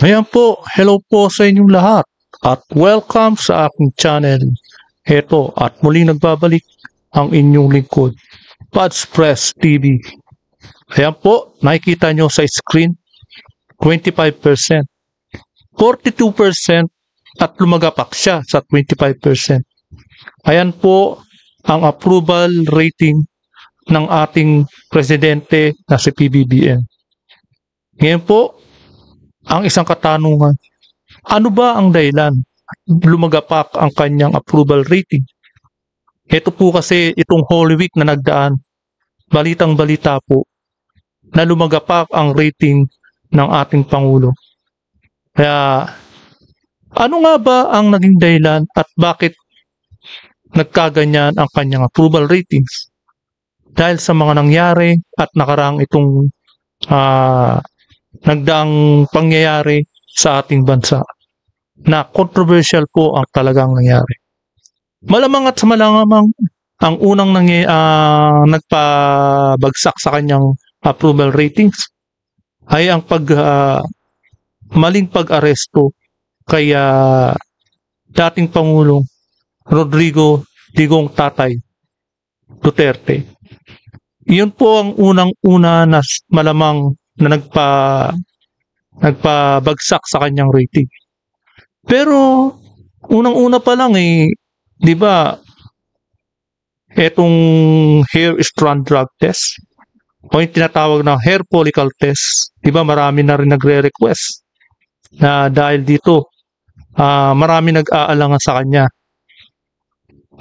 Ayan po, hello po sa inyong lahat at welcome sa aking channel. Heto at muling nagbabalik ang inyong lingkod, Pads Press TV. Ayan po, nakikita nyo sa screen, 25%, 42% at lumagapak siya sa 25%. Ayan po ang approval rating ng ating presidente na si PBBM. Ngayon po, ang isang katanungan, ano ba ang dahilan lumagapak ang kanyang approval rating? Ito po kasi itong Holy Week na nagdaan, balitang-balita po na lumagapak ang rating ng ating Pangulo. Kaya ano nga ba ang naging dahilan at bakit nagkaganyan ang kanyang approval ratings? Dahil sa mga nangyari at nakaraang itong nagdaang pangyayari sa ating bansa na controversial po ang talagang nangyari. Malamang at sa malamang ang unang nagpabagsak sa kanyang approval ratings ay ang maling pag-aresto kay dating Pangulong Rodrigo Digong Tatay Duterte. Iyon po ang unang-una na malamang na nagpabagsak sa kanyang rating. Pero unang-una pa lang di ba, etong hair strand drug test o yung tinatawag na hair follicle test, di ba marami na rin nagre-request na dahil dito marami nag-aalangan sa kanya.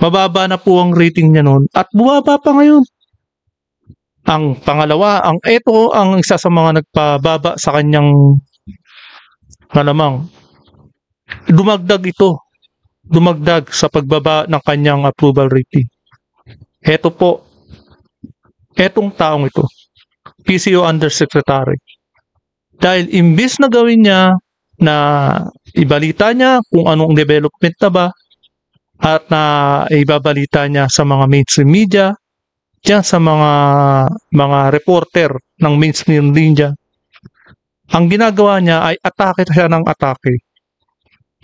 Mababa na po ang rating niya noon at bumaba pa ngayon. Ang pangalawa, ito ang isa sa mga nagpababa sa kanyang malamang. Dumagdag sa pagbaba ng kanyang approval rating. Ito po, etong taong ito, PCO Undersecretary. Dahil imbis na gawin niya na ibalita niya kung anong development na ba at na ibabalita niya sa mga mainstream media, diyan sa mga reporter ng mainstream media, ang ginagawa niya ay atake siya ng atake.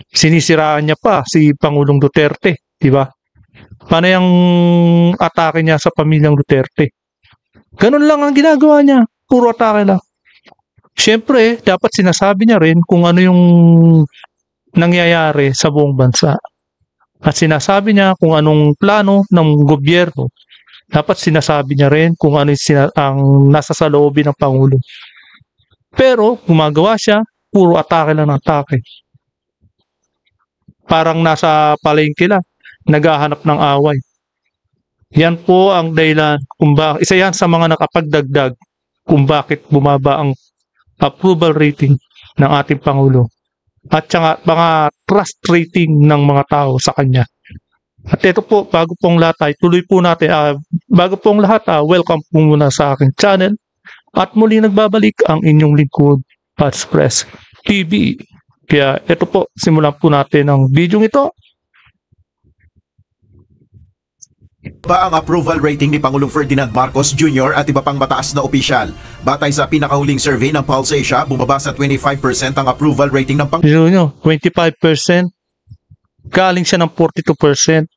Sinisiraan niya pa si Pangulong Duterte, di ba? Paano yung atake niya sa pamilyang Duterte? Ganun lang ang ginagawa niya, puro atake lang. Siyempre, dapat sinasabi niya rin kung ano yung nangyayari sa buong bansa. At sinasabi niya kung anong plano ng gobyerno. Dapat sinasabi niya rin kung ano ang nasa saloobin ng Pangulo. Pero gumagawa siya, puro atake lang ng atake. Parang nasa palengke lang, naghahanap ng away. Yan po ang dahilan, isa yan sa mga nakapagdagdag kung bakit bumaba ang approval rating ng ating Pangulo. At saka mga trust rating ng mga tao sa kanya. At ito po, bago pong lahat ay tuloy po natin, welcome po muna sa aking channel. At muli nagbabalik ang inyong lingkod, Pads Press TV. Kaya ito po, simulan po natin ang video ito. Ba ang approval rating ni Pangulong Ferdinand Marcos Jr. at iba pang mataas na opisyal? Batay sa pinakahuling survey ng Pulse Asia, bumaba sa 25% ang approval rating ng Pangulong. Nyo, 25%, galing siya ng 42%,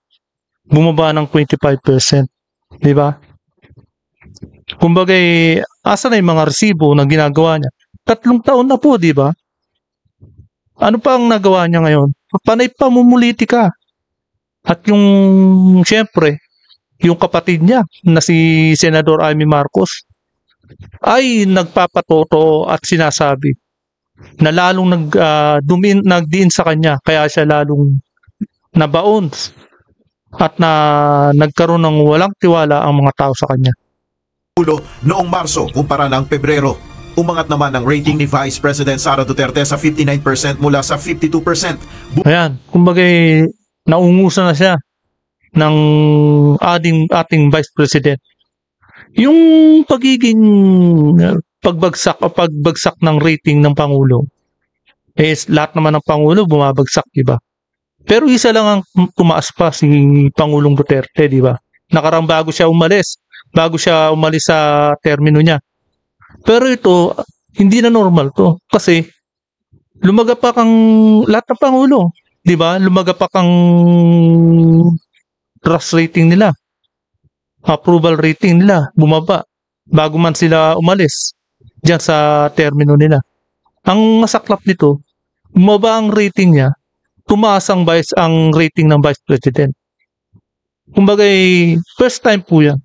bumaba ng 25%. Di ba? Kumbaga, asa na yung mga resibo na ginagawa niya? 3 taon na po, di ba? Ano pa ang nagawa niya ngayon? Panay pamumulitika. At siyempre, yung kapatid niya na si Senador Amy Marcos ay nagpapatoto at sinasabi na lalong nagdiin sa kanya, kaya siya lalong nabaon at nagkaroon ng walang tiwala ang mga tao sa kanya. Noong Marso kumpara ng Pebrero, umangat naman ang rating ni Vice President Sara Duterte sa 59% mula sa 52%. Ayan, kumbaga naungusan na siya ng ating Vice President. Yung pagiging pagbagsak ng rating ng Pangulo, lahat naman ng Pangulo bumabagsak, di ba? Pero isa lang ang tumaas pa, si Pangulong Duterte, di ba? Nakarang bago siya umalis sa termino niya. Pero ito, hindi na normal to. Kasi lumagapak ang lahat ng pangulo, 'di ba? Lumagapak ang trust rating nila, approval rating nila, bumaba bago man sila umalis diyan sa termino nila. Ang masaklap nito, bumaba ang rating niya, tumaas ang rating ng Vice President. Kumbaga first time po 'yan.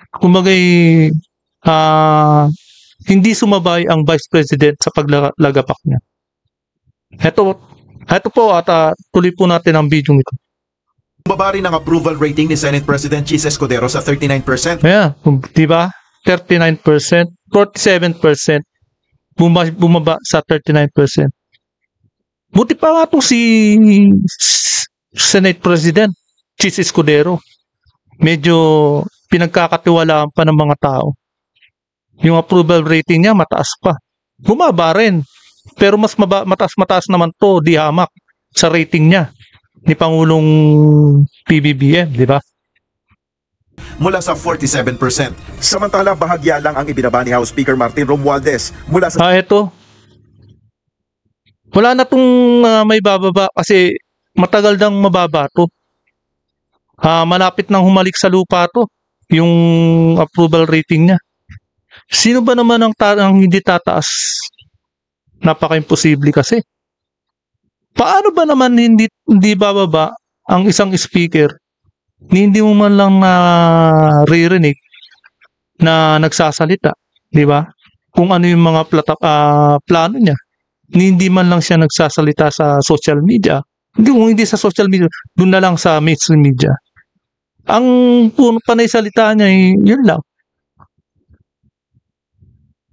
Kumbaga hindi sumabay ang Vice President sa paglagapak niya. Ito po at tuloy po natin ang video ito. Bumaba rin ang approval rating ni Senate President Chis Escudero sa 39%. Ayan, di ba? 39%, 47%, bumaba sa 39%. Buti pa nga itong si Senate President Chis Escudero. Medyo pinagkakatiwalaan pa ng mga tao. Yung approval rating niya mataas pa. Bumaba rin. Pero mas mataas naman to, di hamak sa rating niya ni Pangulong PBBM, di ba? Mula sa 47%. Samantala, bahagya lang ang ibinaba ni House Speaker Martin Romualdez mula sa... Ito. Wala na tong may bababa kasi matagal nang mababa to. Malapit nang humalik sa lupa to, yung approval rating niya. Sino ba naman ang hindi tataas? Napaka-imposible kasi. Paano ba naman hindi bababa ang isang speaker ni hindi mo man lang naririnig na nagsasalita, di ba? Kung ano yung mga plano niya. Hindi man lang siya nagsasalita sa social media. Kung hindi sa social media, doon na lang sa mainstream media. Ang panay salita niya, yun lang.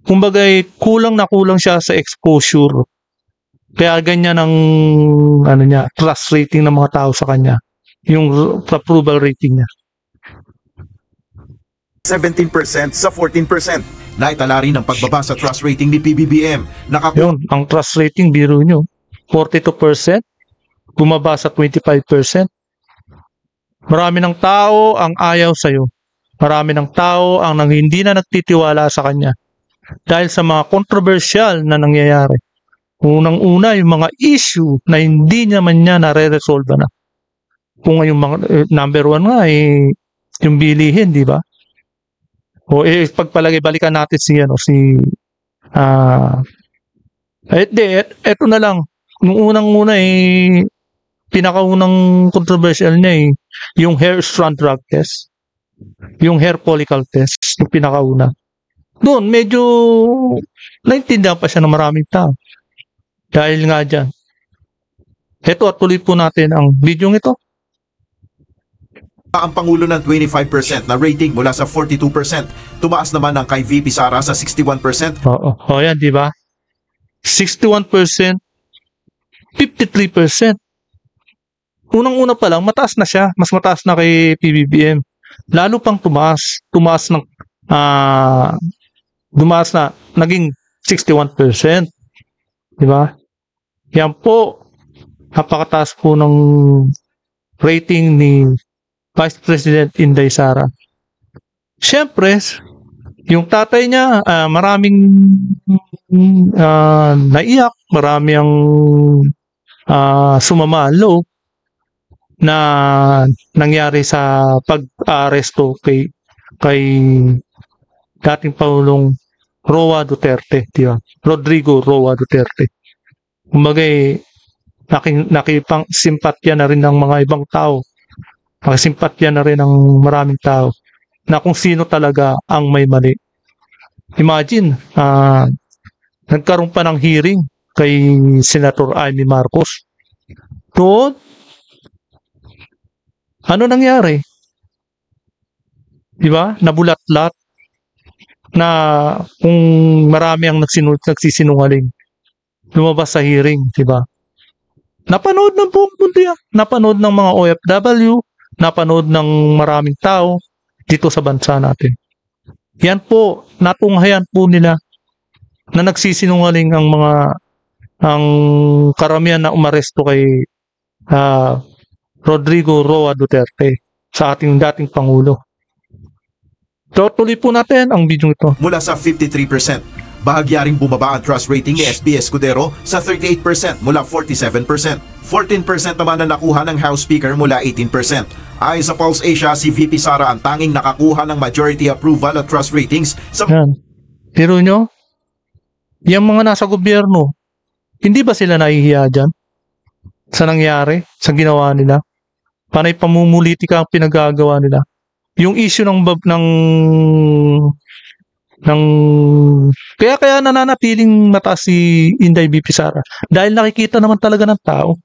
Kumbaga, kulang na kulang siya sa exposure. Kaya ganyan ang trust rating ng mga tao sa kanya. Yung approval rating niya. 17% sa 14%. Naitala rin ang pagbaba sa trust rating ni PBBM. Yun, ang trust rating, biro nyo, 42%, bumaba sa 25%. Marami ng tao ang ayaw sa'yo. Marami ng tao ang hindi na nagtitiwala sa kanya. Dahil sa mga controversial na nangyayari. Unang-una, yung mga issue na hindi naman niya nare-resolve na. Kung yung mga, number one nga, yung bilihin, di ba? O pagpalagay, balikan natin eto na lang. Nung unang-una, pinakaunang controversial niya, yung hair strand drug test. Yung hair follicle test, yung pinakauna. Doon, medyo naintindihan pa siya ng maraming tao. Dahil nga dyan. Ito at tuloy po natin ang video ito. Ang Pangulo ng 25% na rating mula sa 42%. Tumaas naman ang kay VP Sara sa 61%. Oo, yan, di ba? 61%, 53%. Unang-una pa lang, mataas na siya. Mas mataas na kay PBBM. Lalo pang tumaas. Tumaas na, naging 61%. Di ba? Yan po, napakataas po ng rating ni Vice President Inday Sara. Siyempre, yung tatay niya, maraming naiyak, marami ang sumama ang loob na nangyari sa pag-aresto kay dating Pangulong Roa Duterte, di ba? Rodrigo Roa Duterte. Kumbaga, nakipang simpatya na rin ng mga ibang tao. Nakisimpatya na rin ng maraming tao na kung sino talaga ang may mali. Imagine, nagkaroon pa ng hearing kay Senator Amy Marcos. Doon, ano nangyari? Di ba? Nabulat-lat na kung marami ang nagsisinungaling. Lumabas sa hearing, di ba? Napanood ng buong mundo yan. Napanood ng mga OFW, napanood ng maraming tao dito sa bansa natin. Yan po, natunghayan po nila na nagsisinungaling ang karamihan na umaresto kay Rodrigo Roa Duterte sa ating dating Pangulo. So, tuloy po natin ang video ito. Mula sa 53%. Bahagya ring bumaba ang trust rating ni SB Escudero sa 38% mula 47%. 14% naman ang nakuha ng House Speaker mula 18%. Ayon sa Pulse Asia, si VP Sara ang tanging nakakuha ng majority approval at trust ratings sa... Yan. Pero nyo, yung mga nasa gobyerno, hindi ba sila nahihiya dyan? Sa nangyari, sa ginawa nila? Panay pamumulitika ang pinagagawa nila. Yung issue ng kaya nananatiling mataas si Inday BP Sara dahil nakikita naman talaga ng tao,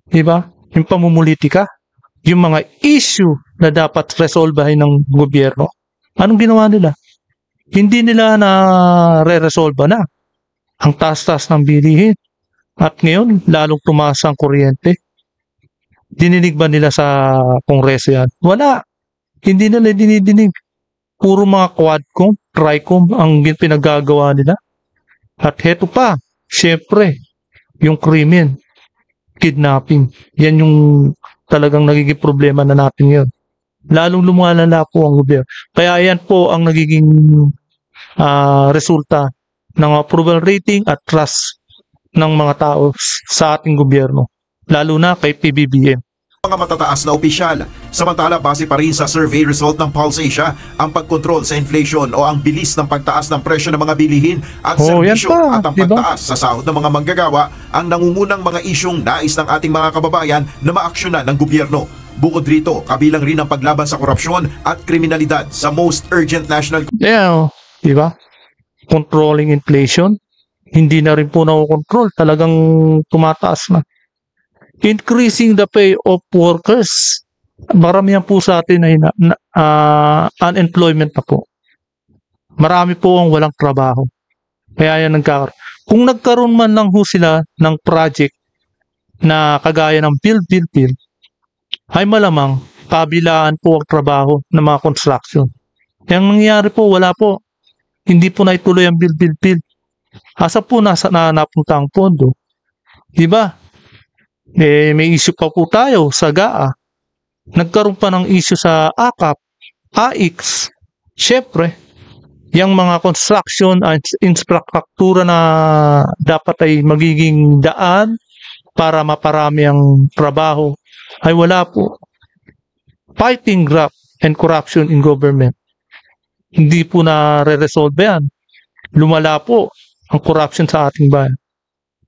di ba? Yung pamumulitika, yung mga issue na dapat resolbahin ng gobyerno, anong ginawa nila? Hindi nila na re-resolve na ang taas-taas ng bilihin at ngayon lalong tumaas ang kuryente. Dininig ba nila sa kongreso yan? Wala, hindi nila dinidinig. Puro mga quadcom, tricom ang pinagagawa nila. At heto pa, syempre, yung krimen, kidnapping. Yan yung talagang nagiging problema na natin ngayon. Lalong lumalala po ang gobyerno. Kaya yan po ang nagiging resulta ng approval rating at trust ng mga tao sa ating gobyerno. Lalo na kay PBBM. Mga matataas na opisyal. Samantala, base pa rin sa survey result ng Pulse Asia, ang pagkontrol sa inflation o ang bilis ng pagtaas ng presyo ng mga bilihin at serbisyo at ang pagtaas sa sahod ng mga manggagawa ang nangungunang mga isyong nais ng ating mga kababayan na maaksyonan ng gobyerno. Bukod rito, kabilang rin ang paglaban sa korupsyon at kriminalidad sa most urgent national... Yeah, di ba? Controlling inflation, hindi na rin po nakokontrol. Talagang tumataas na. Increasing the pay of workers. Maramihan po sa atin ay unemployment na po. Marami po ang walang trabaho. Kaya yan nagkakaroon. Kung nagkaroon man lang ho sila ng project na kagaya ng build, ay malamang kabilaan po ang trabaho ng mga construction. Yang nangyayari po, wala po. Hindi po naituloy ang build. Asa po napunta ang pondo? Diba? May issue pa po tayo sa GAA. Nagkaroon pa ng issue sa AKAP, AIX. Siyempre, yung mga construction at infrastruktura na dapat ay magiging daan para maparami ang trabaho ay wala po. Fighting graft and corruption in government. Hindi po na re-resolve yan. Lumala po ang corruption sa ating bayan.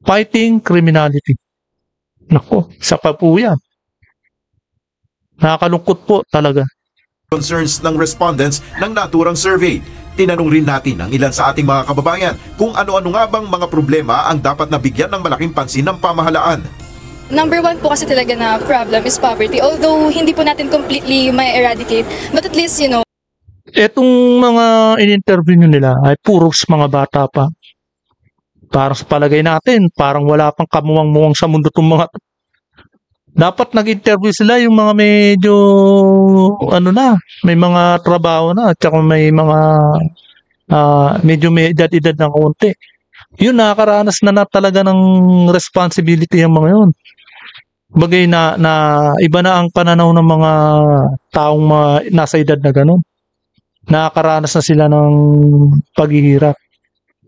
Fighting criminality. Nako, isa pa po yan. Nakakalungkot po talaga. Concerns ng respondents ng naturang survey. Tinanong rin natin ang ilan sa ating mga kababayan kung ano-ano nga bang mga problema ang dapat nabigyan ng malaking pansin ng pamahalaan. Number one po kasi talaga na problem is poverty. Although hindi po natin completely ma-eradicate, but at least, you know. Etong mga in-interview nila ay puros mga bata pa. Para sa palagay natin, parang wala pang kamuwang-muwang sa mundo itong mga... Dapat nag-interview sila yung mga medyo, may mga trabaho na, at saka may mga medyo may edad-edad na konti. Yun, nakakaranas na talaga ng responsibility yung mga yun. Bagay na iba na ang pananaw ng mga taong nasa edad na ganun. Nakakaranas na sila ng paghihirap.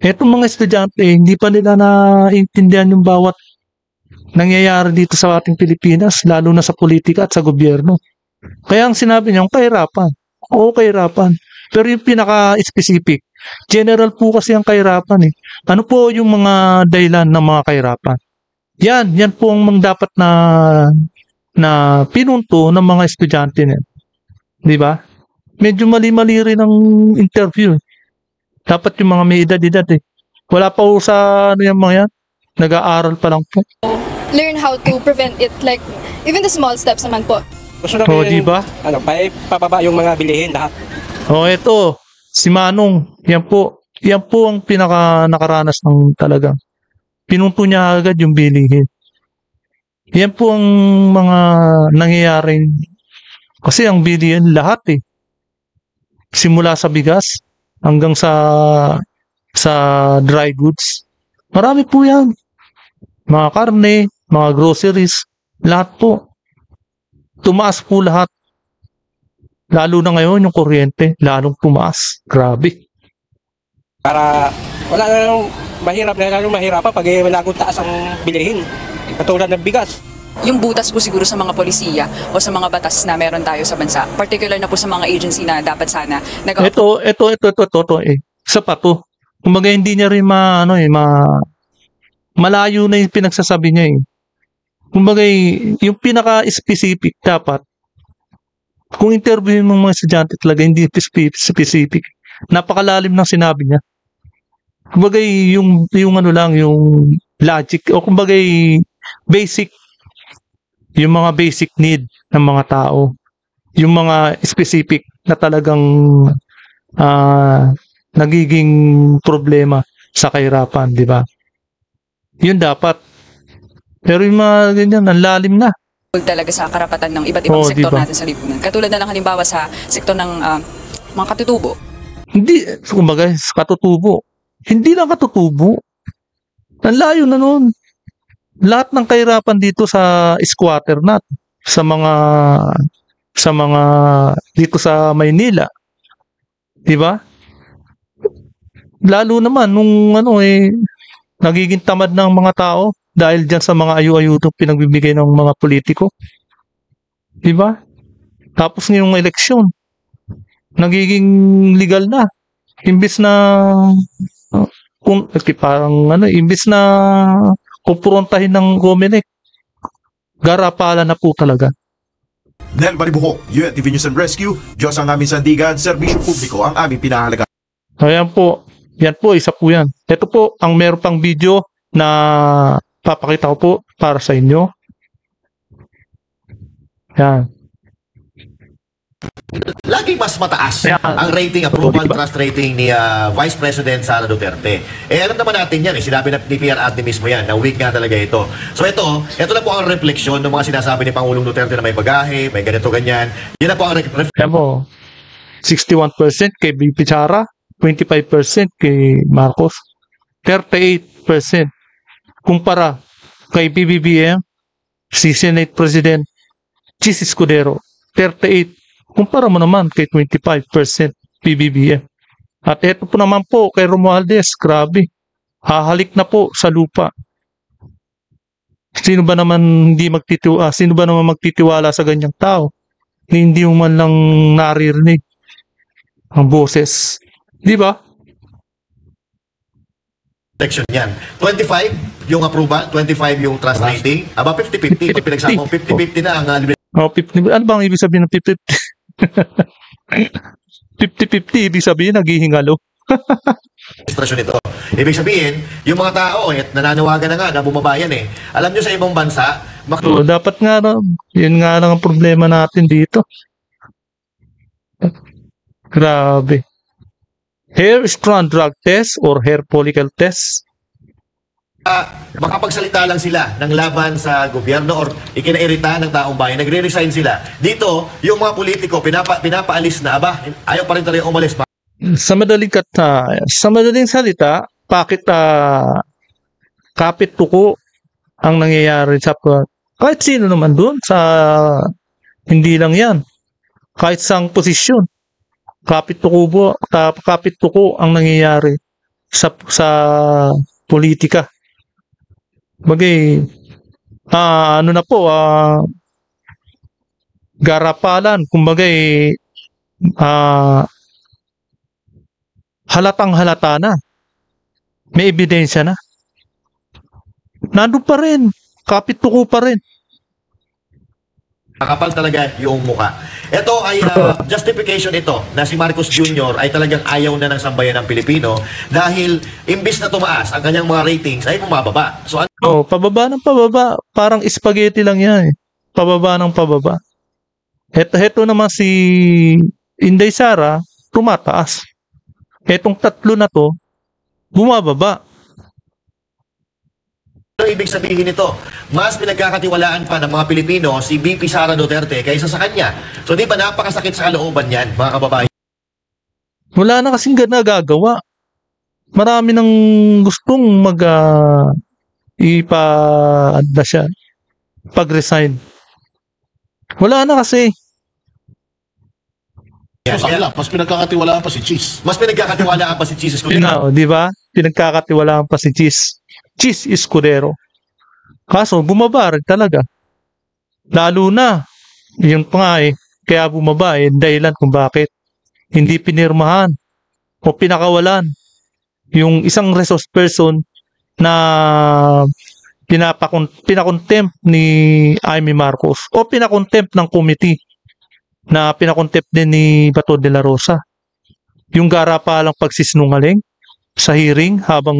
Etong mga estudyante, hindi pa nila naintindihan yung bawat nangyayari dito sa ating Pilipinas, lalo na sa politika at sa gobyerno. Kaya ang sinabi niya, kahirapan. Oo, kahirapan. Pero yung pinaka-specific, general po kasi ang kahirapan eh. Ano po yung mga dahilan ng mga kahirapan? Yan po ang dapat na pinunto ng mga estudyante niya. Di ba? Medyo mali-mali rin ang interview. Dapat yung mga may edad-edad eh. Wala pa po sa yung mga yan. Nag-aaral pa lang po. Learn how to prevent it, like even the small steps naman po. Gusto namin, diba? Papaba yung mga bilihin lahat. Ito, si Manong, yan po ang pinaka nakaranas ng talagang. Pinunto niya agad yung bilihin. Yan po ang mga nangyayaring, kasi ang bilihin lahat eh. Simula sa bigas, hanggang sa dry goods. Marami po yan. Mga karne, mga groceries, lahat po. Tumaas po lahat. Lalo na ngayon yung kuryente, lalong tumaas. Grabe. Para wala na lang mahirap pag lagong taas ang bilihin. Katulad ng bigas. Yung butas po siguro sa mga polisiya o sa mga batas na meron tayo sa bansa, particular na po sa mga agency na dapat sana ito isa pa to. Kumbaga hindi niya rin malayo na yung pinagsasabi niya eh. Kumbaga yung pinaka-specific dapat kung interviewin mo mga estudyante talaga hindi specific. Napakalalim ng sinabi niya. Kumbaga yung logic o kumbaga basic yung mga basic need ng mga tao, yung mga specific na talagang nagiging problema sa kahirapan, di ba? Yun dapat. Pero yung mga ganyan, ang lalim na. talaga sa karapatan ng iba't ibang sektor diba? natin sa lipunan. Katulad na lang halimbawa sa sektor ng mga katutubo. Hindi, kumbaga, katutubo. Hindi lang katutubo. Ang layo na nun. Lahat ng kahirapan dito sa squatter natin, sa mga dito sa Maynila. 'Di ba? Lalo naman nung nagiging tamad ng mga tao dahil diyan sa mga ayu-ayudong pinagbibigay ng mga politiko. 'Di ba? Tapos ngayong eleksyon, nagiging legal na. Imbis na imbis na kumprontahin ng Comelec, garapala na po talaga. Nel Maribuhok, UNTV News and Rescue, Diyos ang aming sandigan, serbisyo publiko ang aming pinahalaga. Ayan po, yan po, isa po yan. Ito po, ang meron pang video na papakita ko po para sa inyo. Yan. Laging mas mataas ang rating, approval, trust rating ni Vice President Sara Duterte. Alam naman natin yan, sinabi na ni PR Admin mismo yan, na weak nga talaga ito. So ito na po ang refleksyon ng mga sinasabi ni Pangulong Duterte na may bagahe, may ganito, ganyan. Yan na po ang refleksyon. Yan po, 61% kay BP Sara, 25% kay Marcos, 38% kumpara kay BBBM, si Senate President Chis Escudero, 38%. Kumpara mo naman kay 25% PBBM. At ito po naman po kay Romualdez, grabe. Hahalik na po sa lupa. Sino ba naman magtitiwala sa ganyang tao? Hindi mo man lang naririnig ang boses. Di ba? Election yan. 25 yung approval, 25 yung trust rating. Aba 50-50. Pag pinagsama mo, 50-50 na ang 50, ano bang ibig sabihin ng 50-50? 50-50, ibig sabihin naghihingalo. Administrasyon ito. Ibig sabihin, yung mga tao nananawagan na nga na bumabayan eh. Alam nyo sa ibang bansa, dapat nga yun nga lang ang problema natin dito. Grabe. Hair strand drug test or hair follicle test? makapagsalita lang sila ng laban sa gobyerno or ikinairita ng taong bayan, nagre-resign sila. Dito, yung mga politiko, pinapaalis na, ayaw pa rin talaga umalis. Sa madaling salita, bakit kapit tuko ang nangyayari sa kahit sino naman doon hindi lang yan. Kahit sa posisyon, kapit tuko ang nangyayari sa politika. Bagay, garapalan, kumbagay, halatang halata na. May ebidensya na. Nandun pa rin. Kapit tuko pa rin. Nakapal talaga yung mukha. Ito ay justification ito na si Marcos Jr. ay talagang ayaw na ng sambayan ng Pilipino dahil imbis na tumaas ang kanyang mga ratings ay bumababa. So pababa ng pababa. Parang spaghetti lang yan. Pababa ng pababa. Heto naman si Inday Sara, tumataas. Etong tatlo na to, bumababa. Ano ibig sabihin nito? Mas pinagkakatiwalaan pa ng mga Pilipino si BP Sara Duterte kaysa sa kanya. So di ba napakasakit sa kalooban yan, mga kababayan? Wala na kasing nagagawa. Marami nang gustong pag-resign. Wala na kasi. Yes, Mas pinagkakatiwalaan pa si Cheese. mas pinagkakatiwalaan pa si Cheese Escudero. Di ba? Pinagkakatiwalaan pa si Cheese Escudero. Kaso, bumaba rin talaga. Lalo na, yun pa nga kaya bumaba dahilan kung bakit hindi pinirmahan o pinakawalan yung isang resource person na pinakontempt ni Amy Marcos o pinakontempt ng committee na pinakontempt din ni Bato de la Rosa. Yung garapalang pagsisinungaling sa hearing habang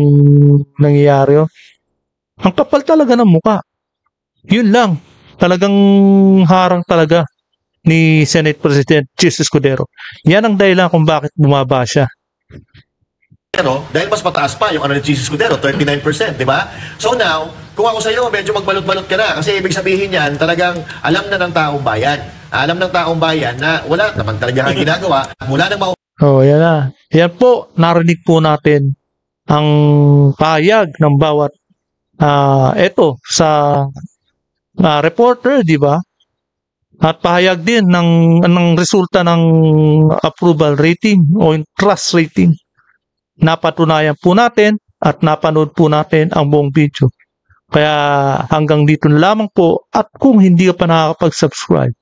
nangyayari yun. Ang kapal talaga ng muka. Yun lang. Talagang harang talaga ni Senate President Cheese Escudero. Yan ang dahilan kung bakit bumaba siya. Pero dahil mas mataas pa yung ni Cheese Escudero, 39%, di ba? So now, kung ako sa iyo, medyo magbalot-balot ka na kasi ibig sabihin yan, talagang alam na ng taong bayan. Alam ng taong bayan na wala naman talaga ang ginagawa mula nang yan na. Yan po, narinig po natin ang pahayag ng bawat eto sa reporter, di ba? At pahayag din ng resulta ng approval rating o yung trust rating. Napatunayan po natin at napanood po natin ang buong video. Kaya hanggang dito na lamang po at kung hindi ka pa nakakapag-subscribe,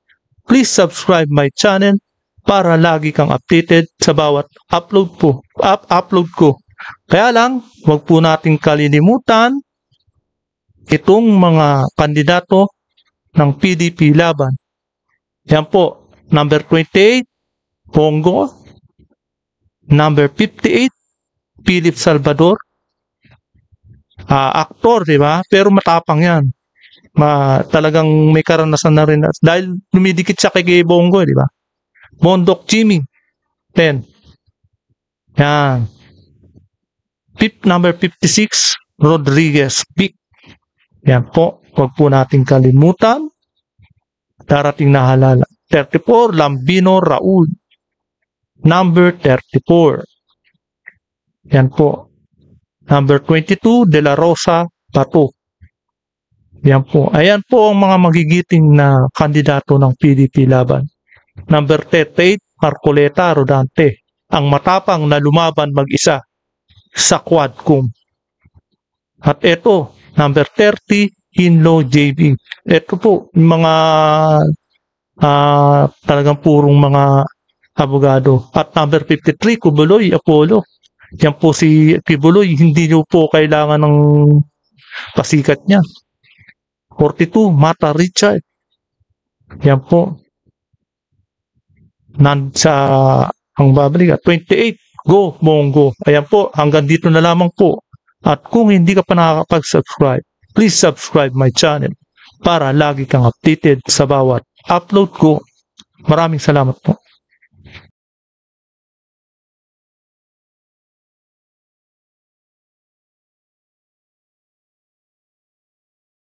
please subscribe my channel para lagi kang updated sa bawat upload ko. Kaya lang, wag po nating kalilimutan itong mga kandidato ng PDP laban. Yan po, number 28, Bongo, number 58, Philip Salvador, aktor, di ba? Pero matapang yan. Talagang may karanasan na rin dahil lumidikit siya kay Bongo, di ba? Mondok Jimmy, 10. Yan. Number 56, Rodriguez Pic. Yan po, huwag po nating kalimutan. Darating na halala. 34, Lambino Raul. Number 34. Yan po. Number 22, De La Rosa Bato. Yan po. Ayan po ang mga magigiting na kandidato ng PDP laban. Number 38, Marcoleta Rodante. Ang matapang na lumaban mag-isa sa Quadcom. At ito, number 30, Hinlo JB. Ito po, mga talagang purong mga abogado. At number 53, Kubuloy Apollo. Yan po si Kibuloy, hindi nyo po kailangan ng pasikat niya. 42, Mata Richard. Yan po. Ang babalik, 28, Go Bongo. Ayan po, hanggang dito na lamang po. At kung hindi ka pa nakakapag-subscribe, please subscribe my channel para lagi kang updated sa bawat upload ko. Maraming salamat po.